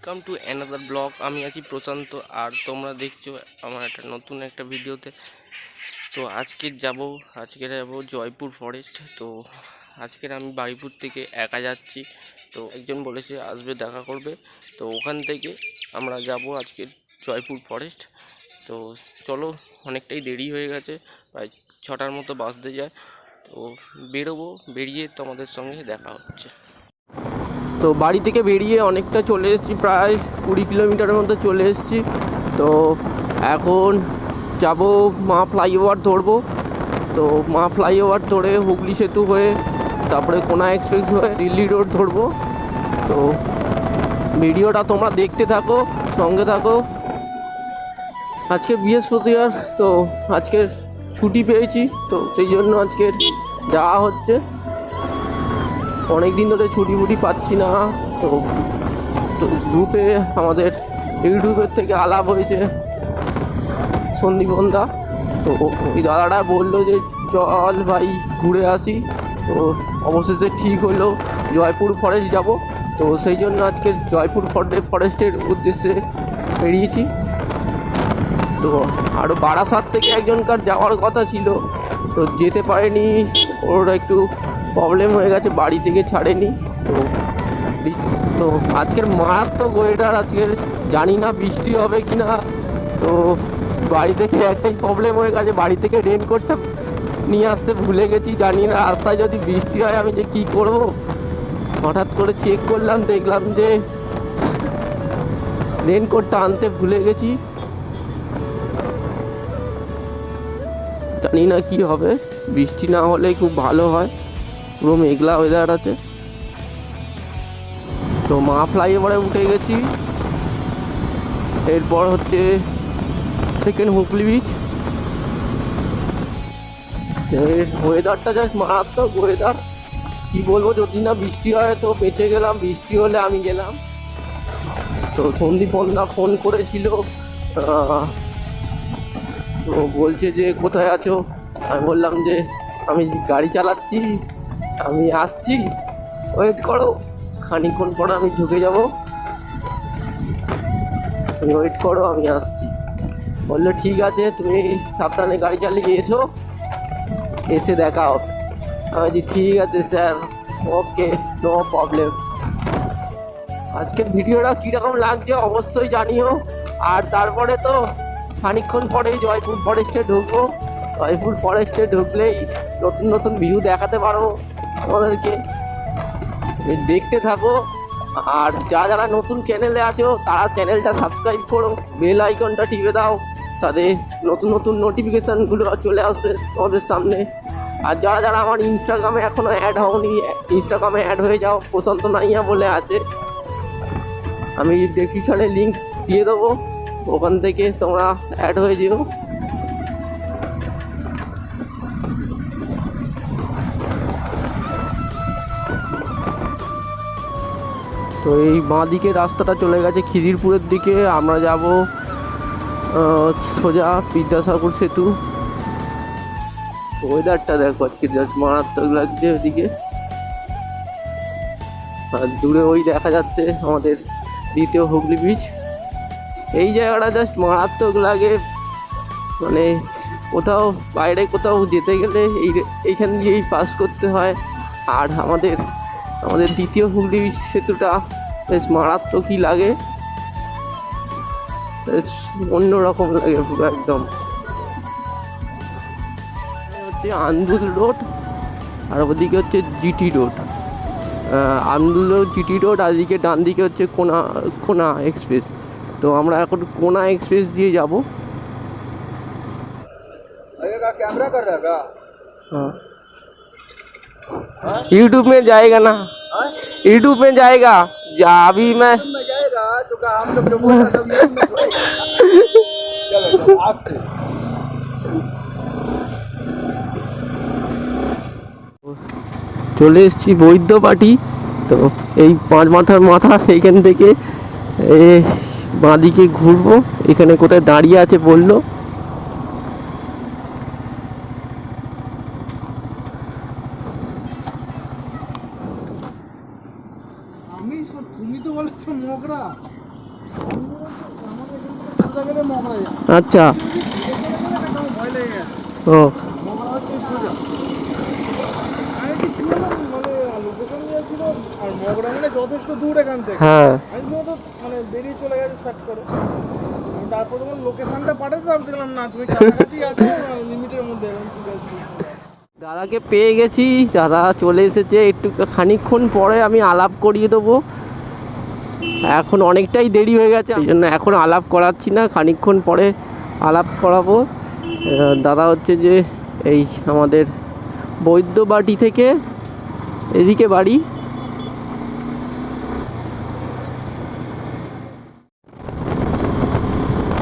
Welcome to another blog. আমি আছি প্রশান্ত আর তোমরা দেখছো আমার একটা নতুন একটা ভিডিওতে। তো আজকের যাব জয়পুর ফরেস্ট। তো আজকের আমি বারুইপুর থেকে একা যাচ্ছি। তো একজন বলেছে আসবে দেখা করবে, তো ওখান থেকে আমরা যাব আজকের জয়পুর ফরেস্ট। তো চলো, অনেকটাই দেরি হয়ে গেছে, প্রায় 6টার মতো বাজতে যায়। তো বেরোবো, বেরিয়ে তোমাদের সঙ্গে দেখা হচ্ছে। তো বাড়ি থেকে বেরিয়ে অনেকটা চলে এসেছি, প্রায় 20 কিলোমিটারের মতো চলে এসেছি। তো এখন যাব মা ফ্লাইওভার ধরবো। তো মা ফ্লাইওভার ধরে হুগলি সেতু হয়ে তারপরে কোনা এক্সপ্রেস হয়ে দিল্লি রোড ধরবো। তো ভিডিওটা তোমরা দেখতে থাকো, সঙ্গে থাকো। আজকে বৃহস্পতিবার, তো আজকে ছুটি পেয়েছি, তো সেই জন্য আজকের যাওয়া হচ্ছে। অনেক দিন ধরে ছুটি পাচ্ছি না। তো গ্রুপে আমাদের ইউটিউবের থেকে আলাপ হয়েছে সন্দীপন দা। তো ওই দাদাটা বললো যে চল ভাই ঘুরে আসি। তো অবশেষে ঠিক হলো, জয়পুর ফরেস্ট যাব। তো সেই জন্য আজকে জয়পুর ফরেস্টের উদ্দেশ্যে বেরিয়েছি। তো আরও বারাসাত থেকে একজনকার যাওয়ার কথা ছিল, তো যেতে পারেনি। ওর একটু প্রবলেম হয়ে গেছে, বাড়ি থেকে ছাড়েনি। তো আজকের মারাত্মক ওয়েদার, আজকের জানি না বৃষ্টি হবে কি না। তো বাড়ি থেকে একটাই প্রবলেম হয়ে গেছে, বাড়ি থেকে রেনকোটটা নিয়ে আসতে ভুলে গেছি। জানি না রাস্তায় যদি বৃষ্টি হয় আমি যে কী করব। হঠাৎ করে চেক করলাম, দেখলাম যে রেনকোটটা আনতে ভুলে গেছি। জানি না কি হবে, বৃষ্টি না হলে খুব ভালো হয়। পুরো মেঘলা ওয়েদার আছে। তো মা ফ্লাইওভারে উঠে গেছি, এরপর হচ্ছে সেকেন্ড হুগলি বিচ। ওয়েদারটা জাস্ট মারাত্মক ওয়েদার, কি বলবো। যদি না বৃষ্টি হয় তো বেঁচে গেলাম, বৃষ্টি হলে আমি গেলাম। তো সন্দীপনদা ফোন করেছিল, তো বলছে যে কোথায় আছো। আমি বললাম যে আমি গাড়ি চালাচ্ছি, আমি আসছি, ওয়েট করো, খানিকক্ষণ পর আমি ঢুকে যাব, তুমি ওয়েট করো, আমি আসছি। বললো ঠিক আছে, তুমি সাবধানে গাড়ি চালিয়ে এসো, এসে দেখা হবে। আমি বলছি ঠিক আছে স্যার, ওকে, নো প্রবলেম। আজকের ভিডিওটা কীরকম লাগছে অবশ্যই জানিও। আর তারপরে তো খানিকক্ষণ পরেই জয়পুর ফরেস্টে ঢুকবো। জয়পুর ফরেস্টে ঢুকলেই নতুন নতুন ভিউ দেখাতে পারবো আমাদেরকে, দেখতে থাকো। আর যারা নতুন চ্যানেলে আছো তারা চ্যানেলটা সাবস্ক্রাইব করো, বেল আইকনটা টিপে দাও, তাতে নতুন নতুন নোটিফিকেশানগুলো চলে আসবে তোমাদের সামনে। আর যারা আমার ইনস্টাগ্রামে এখনও অ্যাড হওনি, ইনস্টাগ্রামে অ্যাড হয়ে যাও, প্রশান্ত নাইয়া বলে আছে, আমি ডেসক্রিপশনে লিঙ্ক দিয়ে দেবো, ওখান থেকে তোমরা অ্যাড হয়ে যেও। তো এই বাঁ দিকে রাস্তাটা চলে গেছে খিদিরপুরের দিকে, আমরা যাব সোজা বিদ্যাসাগর সেতু। ওয়েদারটা দেখো আজকে জাস্ট মারাত্মক লাগছে ওইদিকে। আর দূরে ওই দেখা যাচ্ছে আমাদের দ্বিতীয় হুগলি বিচ। এই জায়গাটা জাস্ট মারাত্মক লাগে, মানে কোথাও বাইরে কোথাও যেতে গেলে এইখান দিয়েই পাস করতে হয়। আর আমাদের দ্বিতীয় হুগলি সেতুটা বেশ মারাত্মকই লাগে, অন্যরকম লাগে পুরো একদম। হচ্ছে আন্দুল রোড, আর ওদিকে হচ্ছে GT road. Andul road, GT road, আর এদিকে ডান দিকে হচ্ছে কোনা এক্সপ্রেস। তো আমরা এখন কোনা এক্সপ্রেস দিয়ে যাব। कैमरा कर रहा है हाँ, यूट्यूब में जाएगा ना, यूट्यूब में जाएगा। जा अभी मैं जाएगा तो हम लोग जो बोला सब यूट्यूब में चलो চলে এসেছি বৈদ্যবাটি। তো এই 5 মাথার মাথা, এইখান থেকে বাঁদিকে ঘুরবো। এখানে কোথায় দাঁড়িয়ে আছে বললো। তুমি তো বলেছো মোগরা। আচ্ছা ও যথেষ্ট দূর এখান থেকে। হ্যাঁ মানে বেরিয়ে চলে গেছে সার্চ করে, তারপর তোমার লোকেশনটা পাঠাতে দেখলাম না তুমি কাছাকাছি আছো, লিমিটের মধ্যে। দাদাকে পেয়ে গেছি, দাদা চলে এসেছে। একটু খানিকক্ষণ পরে আমি আলাপ করিয়ে দেবো। এখন অনেকটাই দেরি হয়ে গেছে, এই জন্য এখন আলাপ করাচ্ছি না, খানিকক্ষণ পরে আলাপ করাবো। দাদা হচ্ছে যে এই আমাদের বৈদ্যবাটি থেকে এদিকে বাড়ি।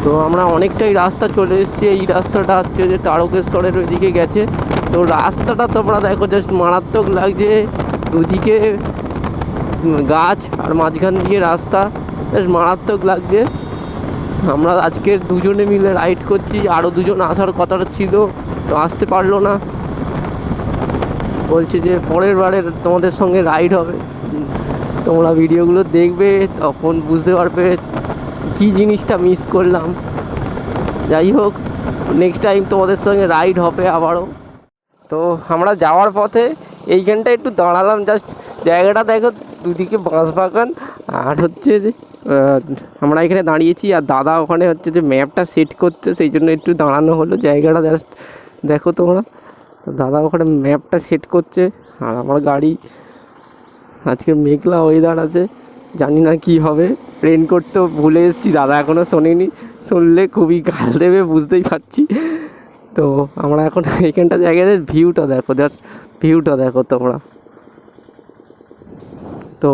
তো আমরা অনেকটাই রাস্তা চলে এসেছি। এই রাস্তাটা হচ্ছে যে তারকেশ্বরের ওইদিকে গেছে। তো রাস্তাটা তোমরা দেখো, জাস্ট মারাত্মক লাগছে। দুদিকে গাছ আর মাঝখান দিয়ে রাস্তা, জাস্ট মারাত্মক লাগছে। আমরা আজকের দুজনে মিলে রাইড করছি, আরও দুজন আসার কথা ছিল, তো আসতে পারলো না। বলছে যে পরের বারে তোমাদের সঙ্গে রাইড হবে। তোমরা ভিডিওগুলো দেখবে, তখন বুঝতে পারবে কী জিনিসটা মিস করলাম। যাই হোক, নেক্সট টাইম তোমাদের সঙ্গে রাইড হবে আবারও। তো আমরা যাওয়ার পথে এইখানটা একটু দাঁড়ালাম, জাস্ট জায়গাটা দেখো, দুদিকে বাঁশ বাগান। আর হচ্ছে যে আমরা এখানে দাঁড়িয়েছি, আর দাদা ওখানে হচ্ছে যে ম্যাপটা সেট করছে, সেই জন্য একটু দাঁড়ানো হলো। জায়গাটা জাস্ট দেখো তোমরা। তো দাদা ওখানে ম্যাপটা সেট করছে, আর আমার গাড়ি। আজকে মেঘলা ওয়েদার আছে, জানি না কি হবে। রেনকোট তো ভুলে এসেছি, দাদা এখনও শোনেনি, শুনলে খুবই গাল দেবে, বুঝতেই পারছি। তো আমরা এখন এইখানটা জায়গায় ভিউটা দেখো, জাস্ট ভিউটা দেখো তোমরা। তো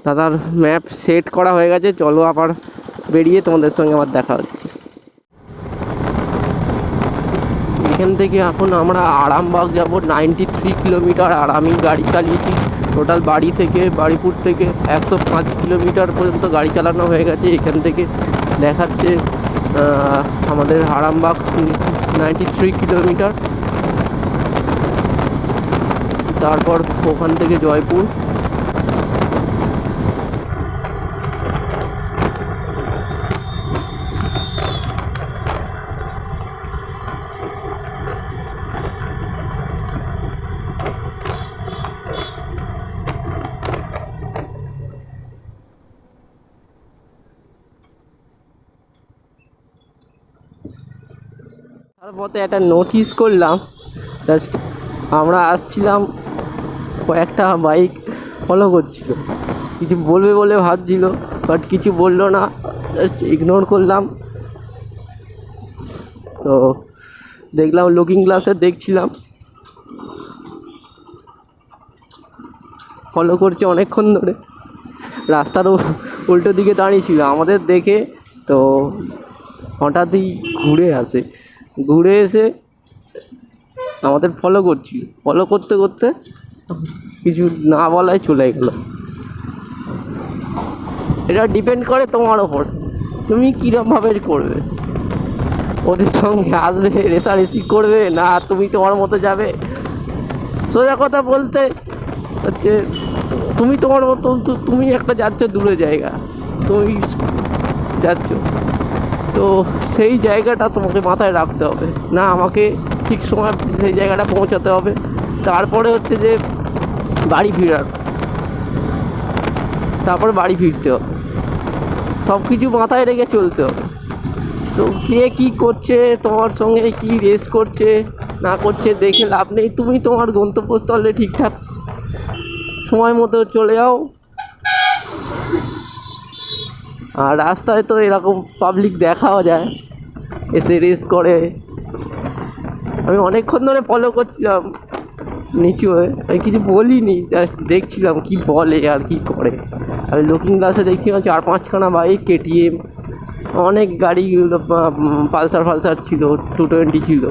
দাদার ম্যাপ সেট করা হয়ে গেছে, চলো আবার বেরিয়ে তোমাদের সঙ্গে আবার দেখা হচ্ছে। এখান থেকে এখন আমরা আরামবাগ যাব, 93 কিলোমিটার। আর আমি গাড়ি চালিয়েছি টোটাল বাড়ি থেকে, বাড়িপুর থেকে 105 কিলোমিটার পর্যন্ত গাড়ি চালানো হয়ে গেছে। এখান থেকে দেখাচ্ছে আমাদের আরামবাগ 93 কিলোমিটার। তারপর ওখান থেকে জয়পুর। তারপরে একটা নোটিস করলাম, জাস্ট আমরা আসছিলাম, কয়েকটা বাইক ফলো করছিল, কিছু বলবে বলে ভাবছিল, বাট কিছু বললো না, জাস্ট ইগনোর করলাম। তো দেখলাম লুকিং গ্লাসে দেখছিলাম, ফলো করছে অনেকক্ষণ ধরে। রাস্তার উল্টো দিকে দাঁড়িয়েছিল আমাদের দেখে, তো হঠাৎই ঘুরে এসে আমাদের ফলো করছিল। ফলো করতে করতে কিছু না বলায় চলে গেল। এটা ডিপেন্ড করে তোমার ওপর, তুমি কীরকমভাবে করবে। ওদের সঙ্গে আসবে, রেসারেসি করবে, না তুমি তোমার মতো যাবে। সোজা কথা বলতে হচ্ছে, তুমি তোমার মতো, তুমি একটা যাচ্ছ দূরে জায়গা, তুমি যাচ্ছ, তো সেই জায়গাটা তোমাকে মাথায় রাখতে হবে, না আমাকে ঠিক সময় সেই জায়গাটা পৌঁছাতে হবে। তারপরে হচ্ছে যে বাড়ি ফিরতে হবে, সব কিছু মাথায় রেখে চলতে হবে। তো কে কী করছে, তোমার সঙ্গে কী রেস করছে না করছে দেখে লাভ নেই। তুমি তোমার গন্তব্যস্থলে ঠিকঠাক সময় মতো চলে যাও। আর রাস্তায় তো এরকম পাবলিক দেখাও যায়, এসে রেস করে। আমি অনেকক্ষণ ধরে ফলো করছিলাম নিচু হয়ে, আমি কিছু বলিনি, জাস্ট দেখছিলাম কি বলে আর কি করে। আমি লুকিং গ্লাসে দেখছিলাম 4-5খানা বাইক, KTM, অনেক গাড়ি, পালসার ছিল, 220 ছিল।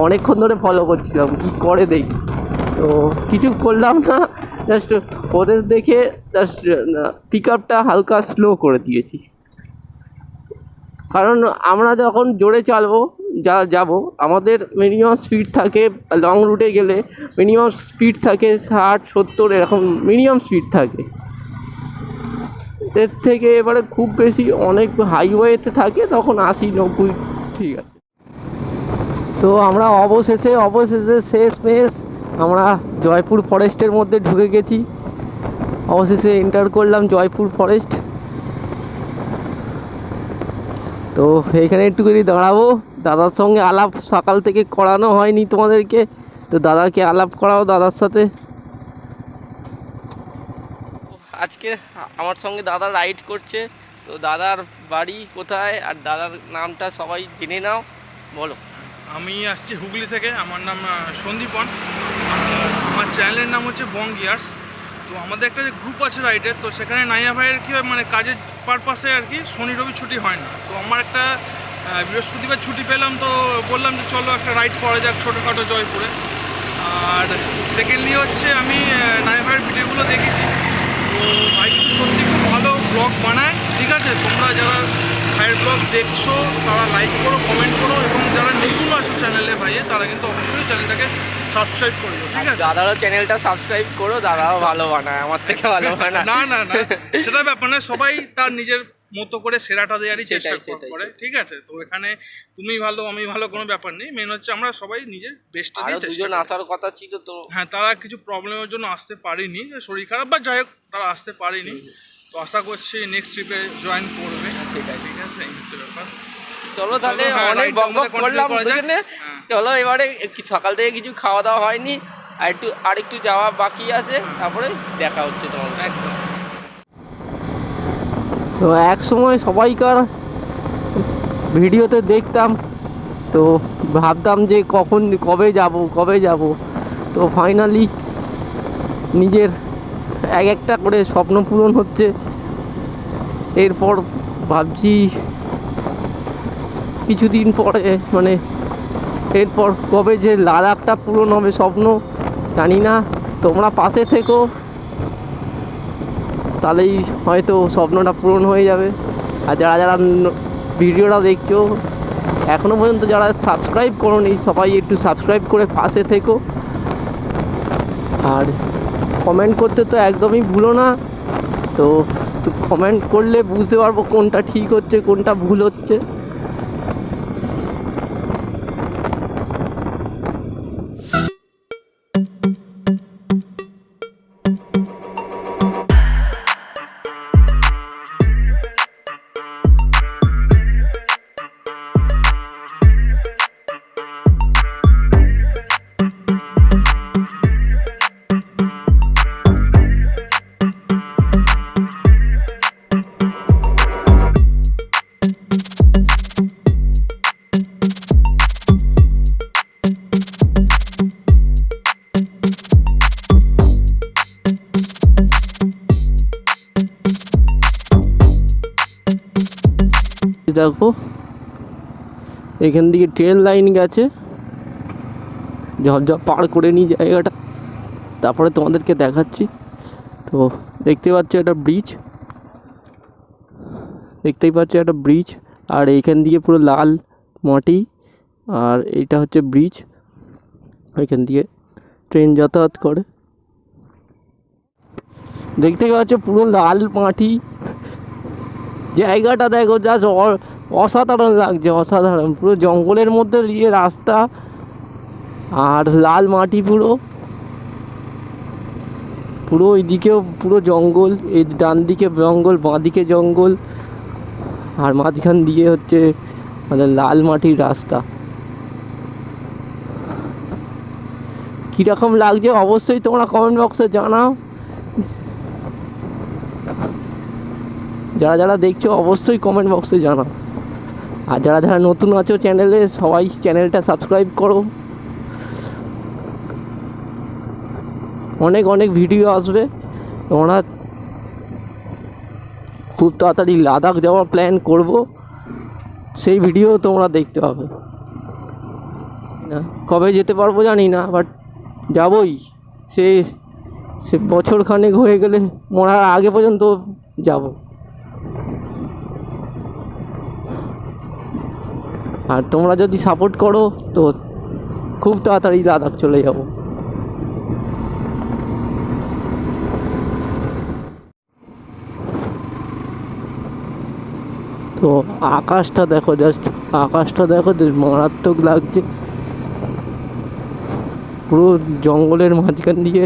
অনেকক্ষণ ধরে ফলো করছিলাম কি করে দেখি, তো কিছু করলাম না, জাস্ট ওদের দেখে জাস্ট পিক আপটা হালকা স্লো করে দিয়েছি। কারণ আমরা যখন জোরে যাবো, আমাদের মিনিমাম স্পিড থাকে, লং রুটে গেলে মিনিমাম স্পিড থাকে 60-70, এরকম মিনিমাম স্পিড থাকে। এর থেকে এবারে খুব বেশি অনেক হাইওয়েতে থাকে তখন 80-90 ঠিক আছে। তো আমরা অবশেষে শেষমেশ আমরা জয়পুর ফরেস্টের মধ্যে ঢুকে গেছি। অবশেষে এন্টার করলাম জয়পুর ফরেস্ট। তো এইখানে একটুখানি দাঁড়াবো, দাদার সঙ্গে আলাপ সকাল থেকে করানো হয়নি তোমাদেরকে, তো দাদাকে আলাপ করাও দাদার সাথে। আজকে আমার সঙ্গে দাদা রাইড করছে, তো দাদার বাড়ি কোথায় আর দাদার নামটা সবাই জেনে নাও, বলো। আমি আসছি হুগলি থেকে, আমার নাম সন্দীপন, আর আমার চ্যানেলের নাম হচ্ছে বং গিয়ার্স। তো আমাদের একটা যে গ্রুপ আছে রাইডের, তো সেখানে নাইয়া ভাইয়ের কী হয় মানে কাজের পারপাসে আর কি শনি রবি ছুটি হয় না। তো আমার একটা বৃহস্পতিবার ছুটি পেলাম, তো বললাম যে চলো একটা রাইড করা যাক ছোটোখাটো জয়পুরে। আর সেকেন্ডলি হচ্ছে আমি নাইয়া ভাইয়ের ভিডিওগুলো দেখেছি, তো ভাই কিন্তু সত্যি খুব ভালো ব্লগ বানায়, ঠিক আছে। তোমরা যারা ভাইয়ের ব্লগ দেখছো তারা লাইক করো, কমেন্ট করো, এবং যারা নতুন আছো চ্যানেলে ভাইয়ে তারা কিন্তু অবশ্যই চ্যানেলটাকে সাবস্ক্রাইব করো, ঠিক আছে। দাদারও চ্যানেলটা সাবস্ক্রাইব করো, দাদাও ভালো বানায়, আমার থেকে ভালো বানায়। না না না, সেটা ব্যাপার না, সবাই তার নিজের মতো করে সেরাটা দেওয়ারই চেষ্টা করে, ঠিক আছে। তো এখানে তুমি ভালো আমি ভালো কোনো ব্যাপার নেই, মেন হচ্ছে আমরা সবাই নিজের বেস্টটা দিয়ে চেষ্টা দুজন আসার কথা ছিল, তো হ্যাঁ তারা কিছু প্রবলেমের জন্য আসতে পারেনি, শরীর খারাপ বা যাই হোক তারা আসতে পারেনি। তো আশা করছি নেক্সট ট্রিপে জয়েন করবে, ঠিক আছে, এই হচ্ছে ব্যাপার। চলো তাহলে, অনেক বকবক করলাম বুঝলে। চলো এবারে সকাল থেকে কিছু খাওয়া দাওয়া হয়নি, আর একটু যাওয়া বাকি আছে, তারপরে দেখা হচ্ছে তোমার একদম। তো এক সময় সবাইকার ভিডিওতে দেখতাম, তো ভাবতাম যে কবে যাব। তো ফাইনালি নিজের একটা করে স্বপ্ন পূরণ হচ্ছে। এরপর ভাবছি কিছুদিন পরে মানে এরপর কবে যে লাদাখটা পূরণ হবে স্বপ্ন জানি না। তোমরা পাশে থেকো, তাহলেই হয়তো স্বপ্নটা পূরণ হয়ে যাবে। আর যারা ভিডিওটা দেখছো এখনও পর্যন্ত যারা সাবস্ক্রাইব করোনি, সবাই একটু সাবস্ক্রাইব করে পাশে থেকো। আর কমেন্ট করতে তো একদমই ভুলো না, তো কমেন্ট করলে বুঝতে পারবো কোনটা ঠিক হচ্ছে কোনটা ভুল হচ্ছে। দেখো এখান থেকে ট্রেন লাইন গেছে, ঝপঝপ পার করে নিই জায়গাটা, তারপরে তোমাদেরকে দেখাচ্ছি। তো দেখতেই পাচ্ছ একটা ব্রিজ, আর এইখান দিয়ে পুরো লাল মাটি, আর এইটা হচ্ছে ব্রিজ, এখান দিয়ে ট্রেন যাতায়াত করে। দেখতেই পাচ্ছ পুরো লাল মাটি, জায়গাটা দেখো জাস্ট অসাধারণ লাগছে, অসাধারণ। পুরো জঙ্গলের মধ্যে দিয়ে রাস্তা, আর লাল মাটি পুরো ওইদিকেও পুরো জঙ্গল, এই ডান দিকে জঙ্গল, বাঁ দিকে জঙ্গল, আর মাঝখান দিয়ে হচ্ছে মানে লাল মাটির রাস্তা। কীরকম লাগছে অবশ্যই তোমরা কমেন্ট বক্সে জানাও। যারা দেখছো অবশ্যই কমেন্ট বক্সে জানাও। আর যারা নতুন আছো চ্যানেলে, সবাই চ্যানেলটা সাবস্ক্রাইব করো। অনেক ভিডিও আসবে, তোমরা খুব তাড়াতাড়ি লাদাখ যাওয়ার প্ল্যান করব, সেই ভিডিও তোমরা দেখতে পাবে। না কবে যেতে পারবো জানি না, বাট যাবই। সে বছর খানেক হয়ে গেলে, মরার আগে পর্যন্ত যাব। আর তোমরা যদি সাপোর্ট করো তো খুব তাড়াতাড়ি লাদাখ চলে যাব। তো আকাশটা দেখো, জাস্ট আকাশটা দেখো, মারাত্মক লাগছে। পুরো জঙ্গলের মাঝখান দিয়ে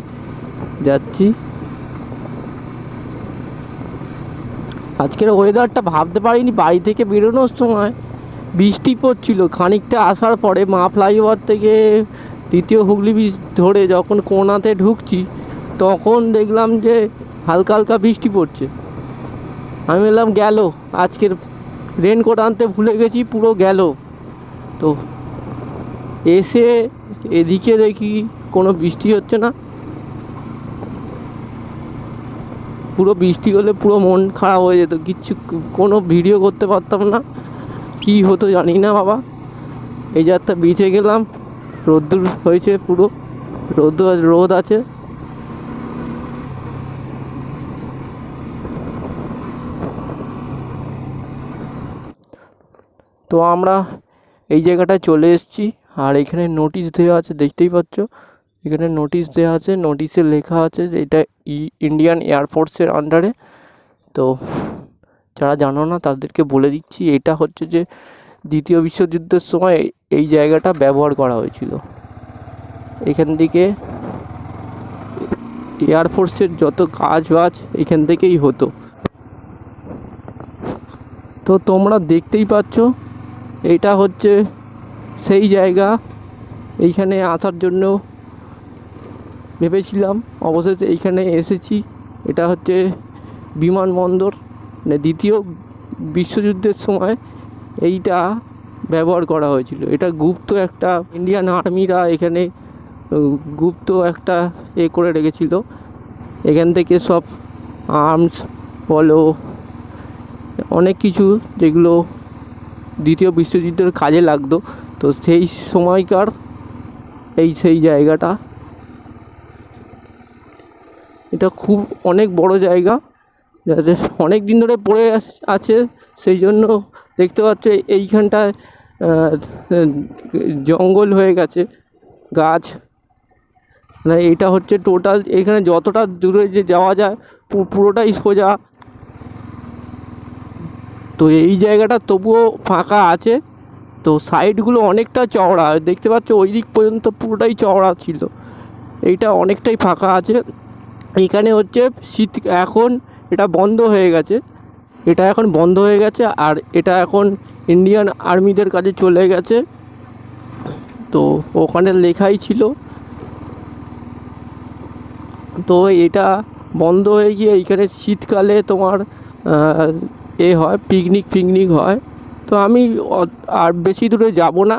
যাচ্ছি। আজকের ওয়েদারটা ভাবতে পারিনি। বাড়ি থেকে বেরোনোর সময় বৃষ্টি পড়ছিল, খানিকটা আসার পরে মা ফ্লাইওভার থেকে দ্বিতীয় হুগলি ব্রিজ ধরে যখন কোনাতে ঢুকছি তখন দেখলাম যে হালকা হালকা বৃষ্টি পড়ছে। আমি বললাম গেল, আজকের রেনকোট আনতে ভুলে গেছি, পুরো গেল। তো এসে এদিকে দেখি কোনো বৃষ্টি হচ্ছে না। পুরো বৃষ্টি হলে পুরো মন খারাপ হয়ে যেত, কোনো ভিডিও করতে পারতাম না, কী হতো জানি না বাবা। এই যাত্রা বেঁচে গেলাম। রোদ্দুর হয়েছে, পুরো রোদ আছে। তো আমরা এই জায়গাটায় চলে এসেছি, আর এখানে নোটিশ দেওয়া আছে, দেখতেই পাচ্ছ। এখানে নোটিশ দেওয়া আছে, নোটিশে লেখা আছে যে এটা ইন্ডিয়ান এয়ারফোর্সের আন্ডারে। তো যারা জানো না তাদেরকে বলে দিচ্ছি, এটা হচ্ছে যে দ্বিতীয় বিশ্বযুদ্ধের সময় এই জায়গাটা ব্যবহার করা হয়েছিল। এখান থেকে এয়ারফোর্সের যত কাজ বাজ এখান থেকেই হতো। তো তোমরা দেখতেই পাচ্ছ, এটা হচ্ছে সেই জায়গা। এইখানে আসার জন্য ভেবেছিলাম, অবশেষে এইখানে এসেছি। এটা হচ্ছে বিমানবন্দর। মানে দ্বিতীয় বিশ্বযুদ্ধের সময় এইটা ব্যবহার করা হয়েছিল। এটা গুপ্ত একটা, ইন্ডিয়ান আর্মিরা এখানে গুপ্ত একটা করে রেখেছিল। এখান থেকে সব আর্মস বলো, অনেক কিছু যেগুলো দ্বিতীয় বিশ্বযুদ্ধের কাজে লাগতো। তো সেই সময়কার সেই জায়গাটা, এটা খুব অনেক বড় জায়গা, যাতে অনেক দিন ধরে পড়ে আছে। সেই জন্য দেখতে পাচ্ছ এইখানটায় জঙ্গল হয়ে গেছে, গাছ। মানে এইটা হচ্ছে টোটাল, এখানে যতটা দূরে যে যাওয়া যায় পুরোটাই সোজা। তো এই জায়গাটা তবুও ফাঁকা আছে। তো সাইডগুলো অনেকটা চওড়া, দেখতে পাচ্ছ ওই দিক পর্যন্ত পুরোটাই চওড়া ছিল। এইটা অনেকটাই ফাঁকা আছে। এখানে হচ্ছে শীত, এখন এটা বন্ধ হয়ে গেছে। এটা এখন বন্ধ হয়ে গেছে, আর এটা এখন ইন্ডিয়ান আর্মিদের কাছে চলে গেছে। তো ওখানে লেখাই ছিল। তো এটা বন্ধ হয়ে গিয়ে এইখানে শীতকালে তোমার হয়, পিকনিক হয়। তো আমি আর বেশি দূরে যাব না,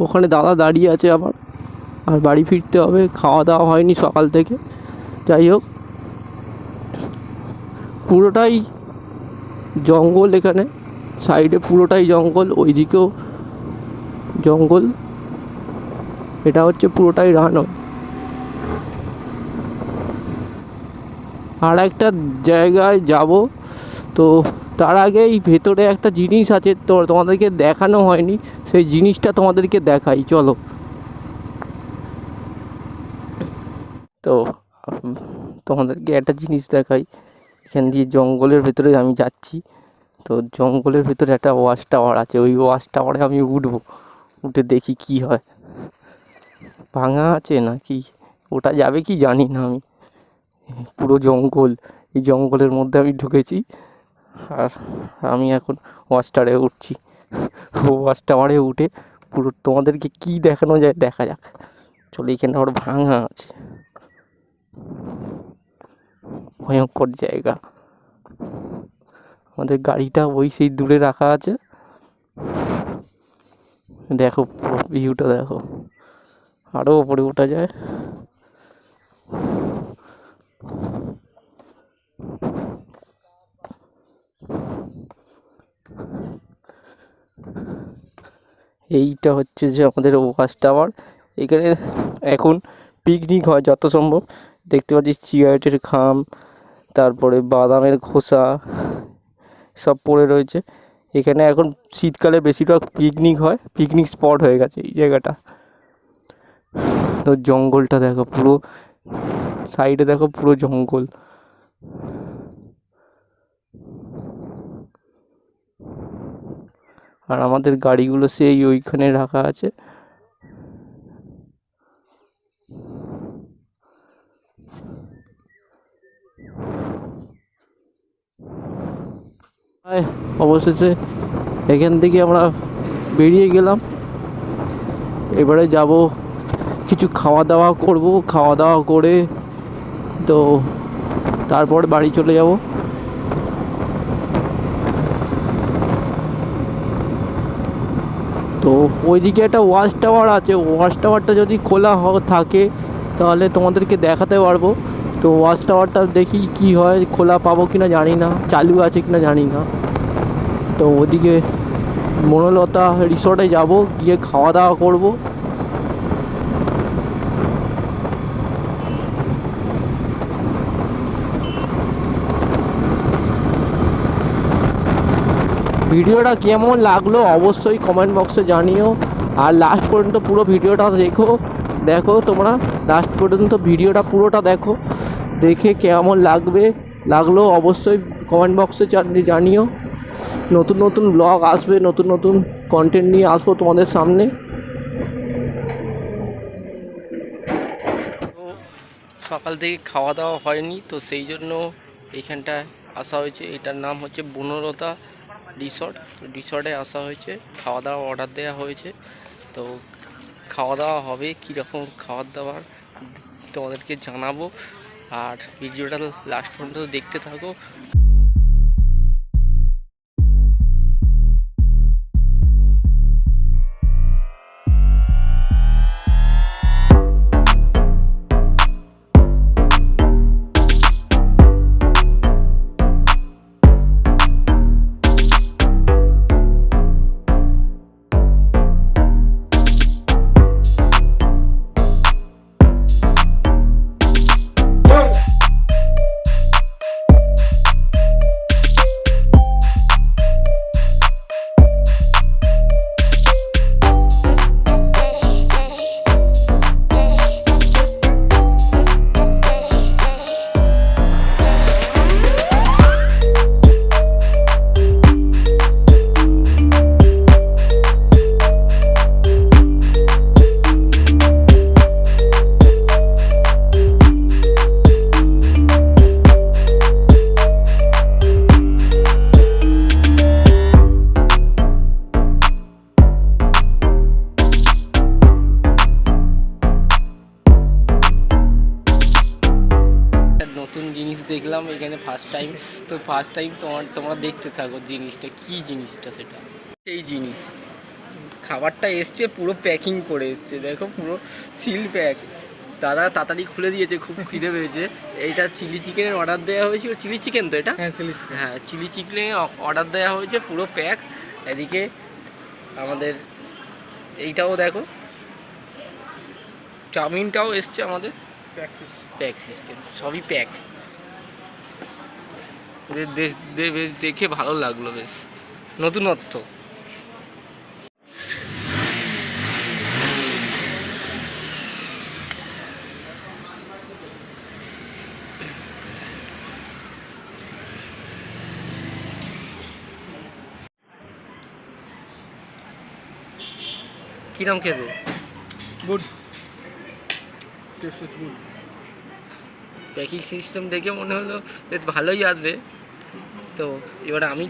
ওখানে দাদা দাঁড়িয়ে আছে আবার, আর বাড়ি ফিরতে হবে। খাওয়া দাওয়া হয়নি সকাল থেকে। যাই হোক, পুরোটাই জঙ্গল, এখানে সাইডে পুরোটাই জঙ্গল, ওইদিকেও জঙ্গল। এটা হচ্ছে পুরোটাই রানওয়ে। আর একটা জায়গায় যাব, তো তার আগেই ভেতরে একটা জিনিস আছে, তো তোমাদেরকে দেখানো হয়নি, সেই জিনিসটা তোমাদেরকে দেখাই, চলো। তো তোমাদেরকে একটা জিনিস দেখাই। এখান দিয়ে জঙ্গলের ভেতরে আমি যাচ্ছি। তো জঙ্গলের ভেতরে একটা ওয়াচ টাওয়ার আছে, ওই ওয়াচ টাওয়ারে আমি উঠবো, উঠে দেখি কি হয়, ভাঙা আছে না কি, ওটা যাবে কি জানি না আমি। পুরো জঙ্গল, এই জঙ্গলের মধ্যে আমি ঢুকেছি, আর আমি এখন ওয়াচ টাওয়ারে উঠছি। ওয়াচ টাওয়ারে উঠে পুরো তোমাদেরকে কি দেখানো যায় দেখা যাক। চলো, এখানে আবার ভাঙা আছে, ভয়ঙ্কর জায়গা। আমাদের গাড়িটা ওই সেই দূরে রাখা আছে। দেখো ভিউটা দেখো, আরও ওপরে ওঠা যায়। এইটা হচ্ছে যে আমাদের ওয়াচ টাওয়ার। এখানে এখন পিকনিক হয় যত সম্ভব। দেখতে পাচ্ছি সিগারেটের খাম, তারপরে বাদামের খোসা সব পড়ে রয়েছে। এখানে এখন শীতকালে বেশিরভাগ পিকনিক হয়, পিকনিক স্পট হয়ে গেছে এই জায়গাটা। তো জঙ্গলটা দেখো, পুরো সাইডে দেখো পুরো জঙ্গল। আর আমাদের গাড়িগুলো সেই ওইখানে রাখা আছে। অবশেষে এখান থেকে আমরা বেরিয়ে গেলাম। এবারে যাব, কিছু খাওয়া দাওয়া করব, খাওয়া দাওয়া করে তো তারপর বাড়ি চলে যাব। তো ওইদিকে একটা ওয়াচ টাওয়ার আছে, ওয়াচ টাওয়ারটা যদি খোলা থাকে তাহলে তোমাদেরকে দেখাতে পারবো। তো ওয়াচ টাওয়ারটা দেখি কি হয়, খোলা পাবো কিনা জানি না, চালু আছে কিনা জানি না। তো ওদিকে বনলতা রিসর্টে যাব, গিয়ে খাওয়া দাওয়া করব। ভিডিওটা কেমন লাগলো অবশ্যই কমেন্ট বক্সে জানিও। আর লাস্ট পর্যন্ত পুরো ভিডিওটা দেখো তোমরা লাস্ট পর্যন্ত ভিডিওটা পুরোটা দেখো, দেখে কেমন লাগলো অবশ্যই কমেন্ট বক্সে জানিও। নতুন নতুন ব্লগ আসবে, নতুন নতুন কন্টেন্ট নিয়ে আসবো তোমাদের সামনে। সকাল থেকে খাওয়া দাওয়া হয়নি, তো সেই জন্য এইখানটায় আসা হয়েছে। এটার নাম হচ্ছে বনলতা রিসর্টে আসা হয়েছে। খাওয়া দাওয়া অর্ডার দেওয়া হয়েছে, তো খাওয়া দাওয়া হবে। কীরকম খাবার দাবার তোমাদেরকে জানাবো, আর ভিডিওটা লাস্ট পর্যন্ত দেখতে থাকো। নতুন জিনিস দেখলাম এখানে ফার্স্ট টাইম। তোমরা দেখতে থাকো জিনিসটা, কি জিনিসটা সেটা। সেই জিনিস খাবারটা এসছে, পুরো প্যাকিং করে এসছে, দেখো পুরো সিল প্যাক। দাদা তাড়াতাড়ি খুলে দিয়েছে, খুব খিদে পেয়েছে। এইটা চিলি চিকেনের অর্ডার দেওয়া হয়েছিল। চিলি চিকেন তো এটা? হ্যাঁ, চিলি চিকেনের অর্ডার দেওয়া হয়েছে, পুরো প্যাক। এদিকে আমাদের এইটাও দেখো, চাউমিনটাও এসছে আমাদের। প্যাক সিস্টেম, সবই প্যাক। বেশ দেখে ভালো লাগলো, বেশ নতুনত্ব। কিরম খেতে? Good, test is good. Packing system দেখে মনে হলো বেশ ভালোই আসবে। তো এবার আমি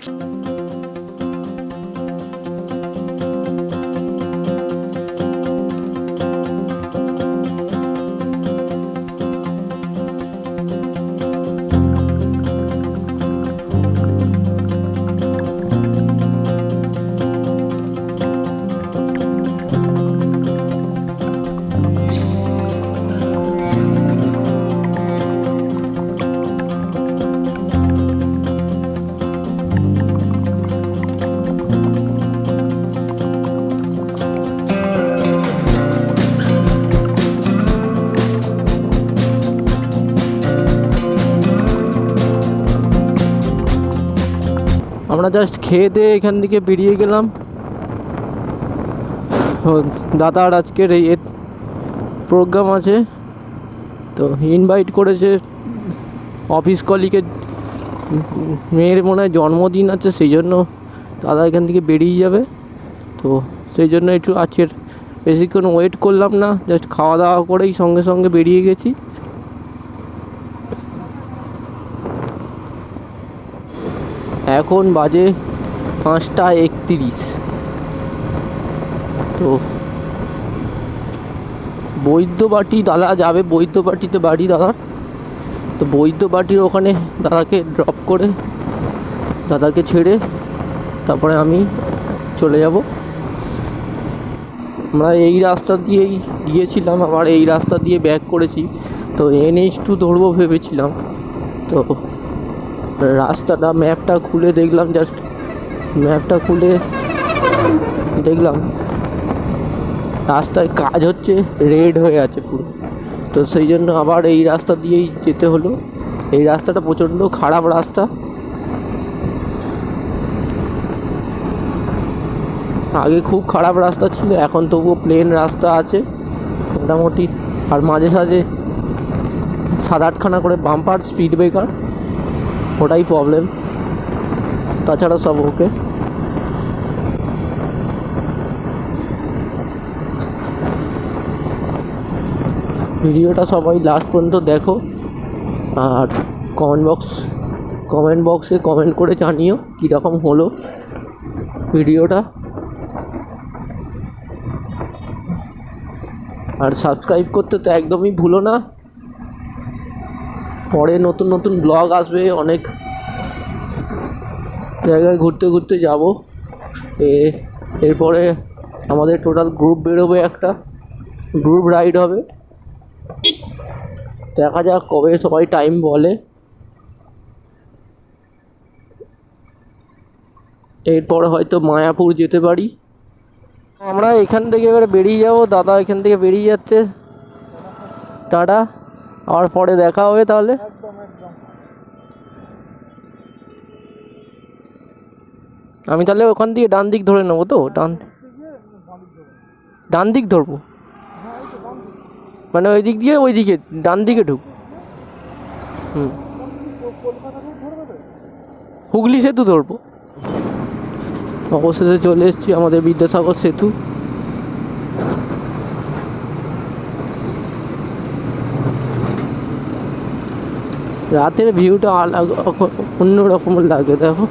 আমরা জাস্ট খেয়ে দিয়ে এখান থেকে বেরিয়ে গেলাম। দাদার আজকের এই প্রোগ্রাম আছে, তো ইনভাইট করেছে অফিস কলিগের মেয়ের মনে হয় জন্মদিন আছে, সেই জন্য দাদা এখান থেকে বেরিয়ে যাবে। তো সেই জন্য একটু আজকের বেশিক্ষণ ওয়েট করলাম না, জাস্ট খাওয়া দাওয়া করেই সঙ্গে সঙ্গে বেরিয়ে গেছি। এখন বাজে 5:31। তো বৈদ্যবাটি দাদা যাবে, বৈদ্যবাটিতে বাড়ি দাদার। তো বৈদ্যবাটির ওখানে দাদাকে ড্রপ করে, দাদাকে ছেড়ে তারপরে আমি চলে যাব। আমরা এই রাস্তা দিয়েই গিয়েছিলাম, আবার এই রাস্তা দিয়ে ব্যাক করেছি। তো NH2 ধরবো ভেবেছিলাম। তো রাস্তাটা ম্যাপটা খুলে দেখলাম, জাস্ট ম্যাপটা খুলে দেখলাম রাস্তায় কাজ হচ্ছে, রেড হয়ে আছে পুরো। তো সেই জন্য আবার এই রাস্তা দিয়েই যেতে হলো। এই রাস্তাটা প্রচণ্ড খারাপ রাস্তা। আগে খুব খারাপ রাস্তা ছিল, এখন তবুও প্লেন রাস্তা আছে মোটামুটি। আর মাঝে সাঝে 7-8খানা করে বাম্পার, স্পিড ব্রেকার, ওটাই প্রবলেম। তাছাড়া সব ওকে। ভিডিওটা সবাই লাস্ট পর্যন্ত দেখো, আর কমেন্ট বক্সে কমেন্ট করে জানিও কীরকম হলো ভিডিওটা। আর সাবস্ক্রাইব করতে তো একদমই ভুলো না। পরে নতুন নতুন ব্লগ আসবে, অনেক জায়গায় ঘুরতে ঘুরতে যাব। এরপরে আমাদের টোটাল গ্রুপ বেরোবে, একটা গ্রুপ রাইড হবে। দেখা যাক কবে সবাই টাইম বলে। এরপরে হয়তো মায়াপুর যেতে পারি। আমরা এখান থেকে এবারে বেরিয়ে যাব, দাদা এখান থেকে বেরিয়ে যাচ্ছে। টাটা, আবার পরে দেখা হবে তাহলে। আমি তাহলে ওখান দিয়ে ডান দিক ধরে নেবো তো? ডান দিক ধরবো, মানে ওই দিক দিয়ে ওই দিকে ডান দিকে ঢুক। হুগলি সেতু ধরবো। অবশেষে চলে এসেছি আমাদের বিদ্যাসাগর সেতু। রাতের ভিউটা অন্য রকমের লাগে, দেখো।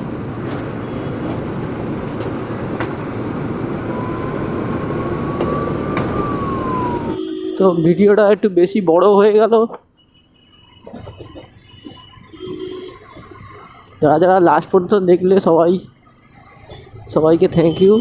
তো ভিডিওটা একটু বেশি বড় হয়ে গেল। যারা যারা লাস্ট পর্যন্ত দেখলে সবাইকে থ্যাংক ইউ।